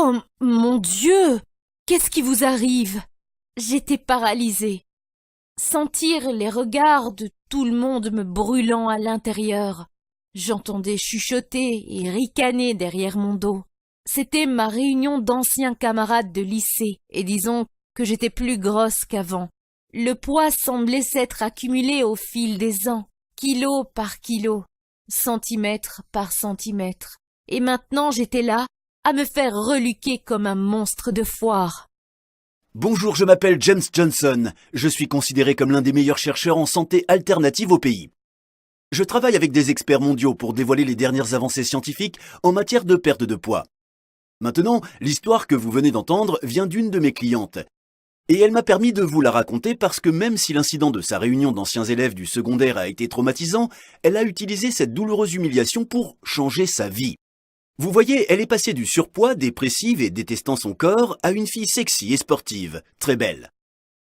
Oh, mon Dieu! Qu'est-ce qui vous arrive? J'étais paralysée. Sentir les regards de tout le monde me brûlant à l'intérieur. J'entendais chuchoter et ricaner derrière mon dos. C'était ma réunion d'anciens camarades de lycée, et disons que j'étais plus grosse qu'avant. Le poids semblait s'être accumulé au fil des ans, kilo par kilo, centimètre par centimètre. Et maintenant j'étais là, à me faire reluquer comme un monstre de foire. Bonjour, je m'appelle James Johnson. Je suis considéré comme l'un des meilleurs chercheurs en santé alternative au pays. Je travaille avec des experts mondiaux pour dévoiler les dernières avancées scientifiques en matière de perte de poids. Maintenant, l'histoire que vous venez d'entendre vient d'une de mes clientes. Et elle m'a permis de vous la raconter parce que même si l'incident de sa réunion d'anciens élèves du secondaire a été traumatisant, elle a utilisé cette douloureuse humiliation pour changer sa vie. Vous voyez, elle est passée du surpoids, dépressive et détestant son corps, à une fille sexy et sportive, très belle.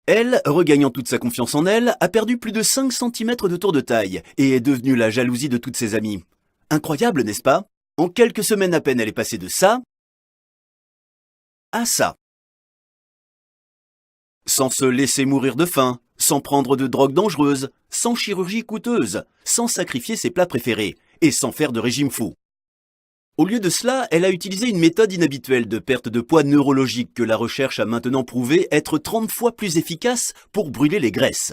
Elle, regagnant toute sa confiance en elle, a perdu plus de 5 cm de tour de taille et est devenue la jalousie de toutes ses amies. Incroyable, n'est-ce pas? En quelques semaines à peine, elle est passée de ça à ça. Sans se laisser mourir de faim, sans prendre de drogue dangereuse, sans chirurgie coûteuse, sans sacrifier ses plats préférés et sans faire de régime fou. Au lieu de cela, elle a utilisé une méthode inhabituelle de perte de poids neurologique que la recherche a maintenant prouvé être 30 fois plus efficace pour brûler les graisses.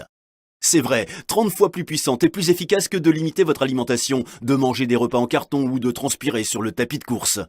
C'est vrai, 30 fois plus puissante et plus efficace que de limiter votre alimentation, de manger des repas en carton ou de transpirer sur le tapis de course.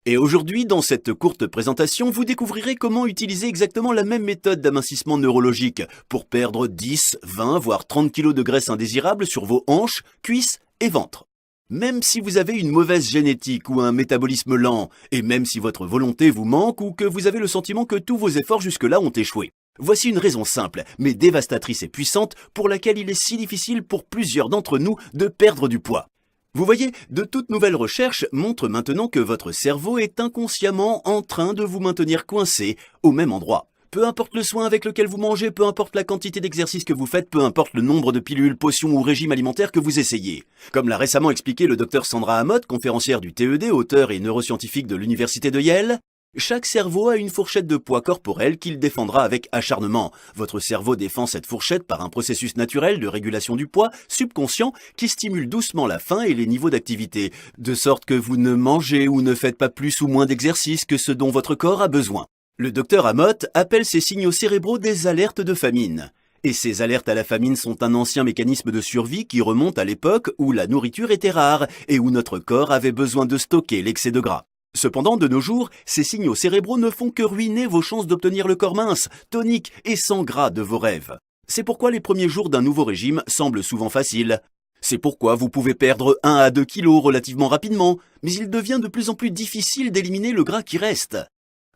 Et aujourd'hui, dans cette courte présentation, vous découvrirez comment utiliser exactement la même méthode d'amincissement neurologique pour perdre 10, 20, voire 30 kg de graisse indésirable sur vos hanches, cuisses et ventre. Même si vous avez une mauvaise génétique ou un métabolisme lent, et même si votre volonté vous manque ou que vous avez le sentiment que tous vos efforts jusque-là ont échoué. Voici une raison simple, mais dévastatrice et puissante, pour laquelle il est si difficile pour plusieurs d'entre nous de perdre du poids. Vous voyez, de toutes nouvelles recherches montrent maintenant que votre cerveau est inconsciemment en train de vous maintenir coincé au même endroit. Peu importe le soin avec lequel vous mangez, peu importe la quantité d'exercices que vous faites, peu importe le nombre de pilules, potions ou régimes alimentaires que vous essayez. Comme l'a récemment expliqué le Dr Sandra Amott, conférencière du TED, auteur et neuroscientifique de l'université de Yale, chaque cerveau a une fourchette de poids corporel qu'il défendra avec acharnement. Votre cerveau défend cette fourchette par un processus naturel de régulation du poids subconscient qui stimule doucement la faim et les niveaux d'activité, de sorte que vous ne mangez ou ne faites pas plus ou moins d'exercices que ce dont votre corps a besoin. Le docteur Amott appelle ces signaux cérébraux des alertes de famine. Et ces alertes à la famine sont un ancien mécanisme de survie qui remonte à l'époque où la nourriture était rare et où notre corps avait besoin de stocker l'excès de gras. Cependant, de nos jours, ces signaux cérébraux ne font que ruiner vos chances d'obtenir le corps mince, tonique et sans gras de vos rêves. C'est pourquoi les premiers jours d'un nouveau régime semblent souvent faciles. C'est pourquoi vous pouvez perdre 1 à 2 kilos relativement rapidement, mais il devient de plus en plus difficile d'éliminer le gras qui reste.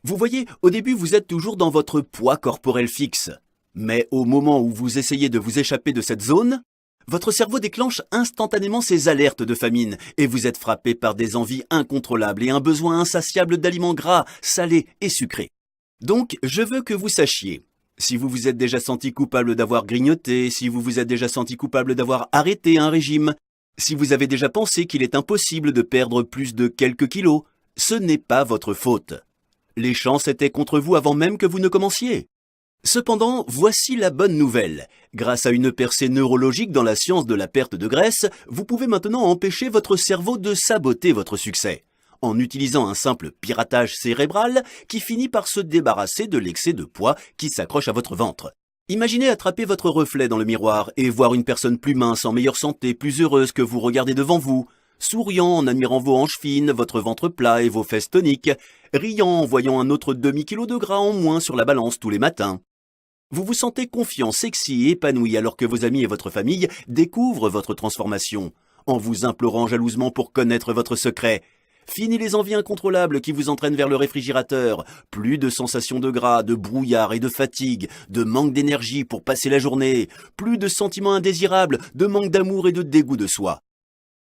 Vous voyez, au début vous êtes toujours dans votre poids corporel fixe. Mais au moment où vous essayez de vous échapper de cette zone, votre cerveau déclenche instantanément ses alertes de famine et vous êtes frappé par des envies incontrôlables et un besoin insatiable d'aliments gras, salés et sucrés. Donc, je veux que vous sachiez, si vous vous êtes déjà senti coupable d'avoir grignoté, si vous vous êtes déjà senti coupable d'avoir arrêté un régime, si vous avez déjà pensé qu'il est impossible de perdre plus de quelques kilos, ce n'est pas votre faute. Les chances étaient contre vous avant même que vous ne commenciez. Cependant, voici la bonne nouvelle. Grâce à une percée neurologique dans la science de la perte de graisse, vous pouvez maintenant empêcher votre cerveau de saboter votre succès, en utilisant un simple piratage cérébral qui finit par se débarrasser de l'excès de poids qui s'accroche à votre ventre. Imaginez attraper votre reflet dans le miroir et voir une personne plus mince, en meilleure santé, plus heureuse que vous regardez devant vous, souriant en admirant vos hanches fines, votre ventre plat et vos fesses toniques, riant en voyant un autre demi-kilo de gras en moins sur la balance tous les matins. Vous vous sentez confiant, sexy et épanoui alors que vos amis et votre famille découvrent votre transformation, en vous implorant jalousement pour connaître votre secret. Fini les envies incontrôlables qui vous entraînent vers le réfrigérateur, plus de sensations de gras, de brouillard et de fatigue, de manque d'énergie pour passer la journée, plus de sentiments indésirables, de manque d'amour et de dégoût de soi.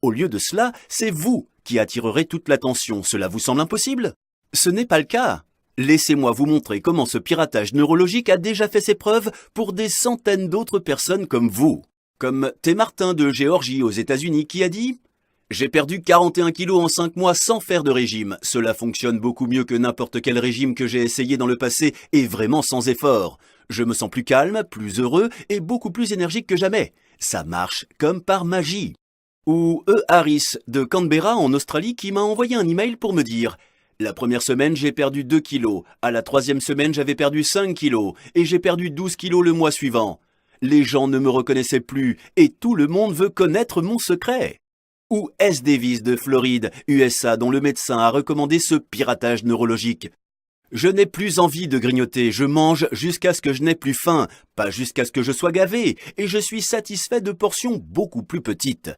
Au lieu de cela, c'est vous qui attirerez toute l'attention. Cela vous semble impossible? Ce n'est pas le cas. Laissez-moi vous montrer comment ce piratage neurologique a déjà fait ses preuves pour des centaines d'autres personnes comme vous. Comme T. Martin de Géorgie aux États-Unis qui a dit J'ai perdu 41 kilos en 5 mois sans faire de régime. Cela fonctionne beaucoup mieux que n'importe quel régime que j'ai essayé dans le passé et vraiment sans effort. Je me sens plus calme, plus heureux et beaucoup plus énergique que jamais. Ça marche comme par magie. Ou Harris de Canberra en Australie qui m'a envoyé un email pour me dire « La première semaine, j'ai perdu 2 kilos. À la 3e semaine, j'avais perdu 5 kilos. Et j'ai perdu 12 kilos le mois suivant. Les gens ne me reconnaissaient plus et tout le monde veut connaître mon secret. » Ou S. Davis de Floride, USA, dont le médecin a recommandé ce piratage neurologique. Je n'ai plus envie de grignoter, je mange jusqu'à ce que je n'ai plus faim, pas jusqu'à ce que je sois gavé, et je suis satisfait de portions beaucoup plus petites.